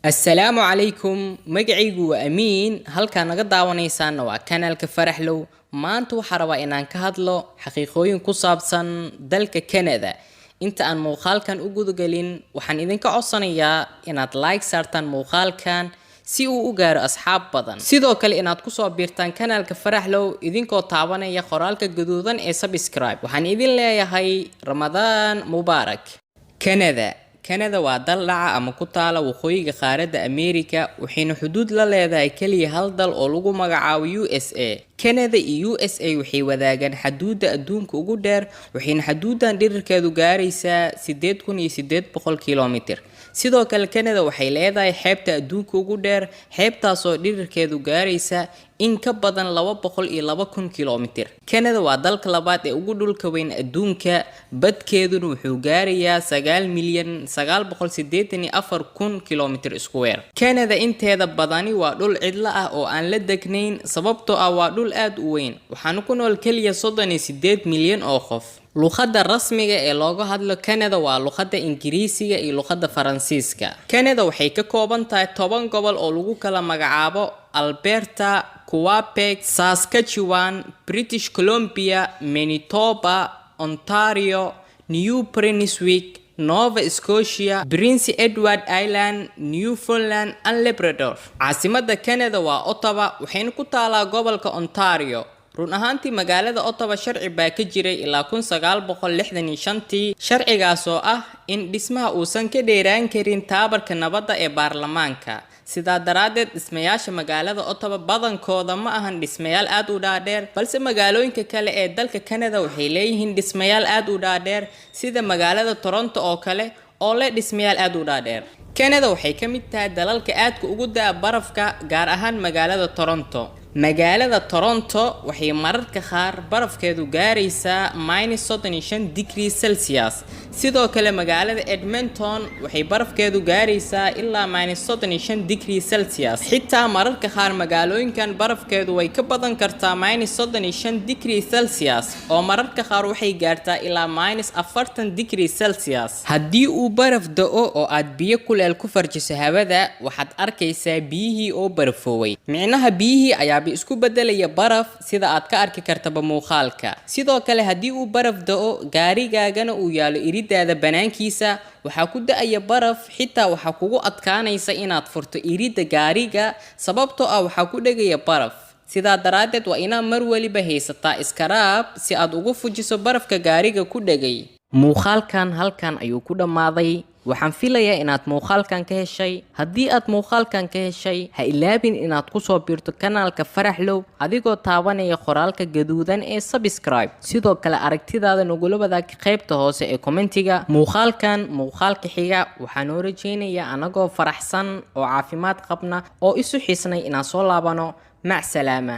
السلام عليكم مقعيقو وأمين هالكا نقداوانيسان waa kanaalka Faraxlow maanta waxa rabaa inaan ka hadlo xaqiiqooyin ku saabsan dalka Canada inta aan muuqaalkan u gudagalin waxaan idinka codsanayaa inaad like saartaan muuqaalkan si uu u gaaro asxaab badan sidoo kale inaad ku soo biirtaan kanaalka Faraxlow idinkoo taabanaya qoraalka gaduudan ee subscribe waxaan idin leeyahay Ramadaan Mubaarak Canada waa dal dhaca ama ku taala waqooyiga qaaradda Ameerika waxayna xuduud la leedahay kaliya hal dal oo lagu magacaabo USA Canada iyo USA waxay wadaagaan xuduudda adduunka ugu dheer waxayna xuduudan dhererkeedu gaaraysaa 8800 kiiloomitir sidoo kale Canada waxay leedahay xeebta adduunka ugu dheer xeebtaas oo dhererkeedu gaaraysa in ka badan 202,000 kiiloomitir Canada waa dalka labaad ee ugu dhulka weyn adduunka badkeeduna wuxuu gaarayaa 9,984,000 kiiloomitir square Canada inteeda badani waa dhul cidla ah oo aan la degnayn sababtoo ah waa dhul aad u weyn waxaana ku nool kaliya 38 milyan oo qof luqadda rasmiga ee looga hadlo Canada waa luqadda Ingiriisiga iyo luqadda Faransiiska Canada waxay ka kooban tahay 10 gobol oo lagu kala magacaabo Alberta Quebec Saskatchewan British Columbia Manitoba Ontario New Brunswick Nova Scotia Prince Edward Island Newfoundland and Labrador caasimadda Canada waa Ottawa waxayna ku taalaa gobolka Ontario run ahaantii magaalada Ottawa sharci baa ka jiray ilaa 1965 sharcigaas oo ah in dhismaha uusan ka dheeraan karin taabarka nabadda ee baarlamaanka sidaa daraadeed dhismayaasha magaalada Ottawa badankooda ma ahan dhismayaal aad u dhaadheer balse magaalooyinka kale ee dalka Canada waxay leeyihiin dhismayaal aad u dhaadheer sida magaalada Toronto oo kale oo leh dhismayaal aad u dhaadheer Canada waxay ka mid tahay dalalka aadka ugu daa barafka gaar ahaan magaalada Toronto waxay mararka qaar barafkeedu gaaraysaa -35 degrees Celsius sidoo kale magaalada Edmonton waxay barafkeedu gaaraysaa ilaa -35 degrees Celsius xitaa mararka qaar magaalooyinkan barafkeedu way ka badan kartaa -35 degrees Celsius oo mararka qaar waxay gaartaa ilaa -40 degrees Celsius haddii uu baraf da'o oo aad biyo kuleel ku farjiso hawada waxaad arkaysaa biyihii oo barafooway micnaha biyihii ayaa isku bedelaya baraf sida aad ka arki kartaba muuqaalka sidoo kale haddii uu baraf da'o gaarigaagana uu yaalo iridaada banaankiisa waxa ku da'aya baraf xitaa waxa kugu adkaanaysa inaad furto irida gaariga sababtoo ah waxa ku dhagaya baraf sidaa daraadeed waa inaad mar waliba haysataa iskaraab si aad ugu fujiso barafka gaariga ku dhagay muuqaalkan halkan ayuu ku dhamaaday waxaan filayaa inaad muuqaalkan ka heshay haddii aad muuqaalkan ka heshay ha ilaabin inaad ku soo biirto kanaalka Faraxlow adigoo taabanaya qoraalka gaduudan ee subscribe sidoo kale aragtidaada nagula wadaag qaybta hoose ee commentiga muuqaalka xiga waxaan oo rajeynayaa anagoo faraxsan oo caafimaad qabna oo isu xisnay inaan soo laabano mac salaama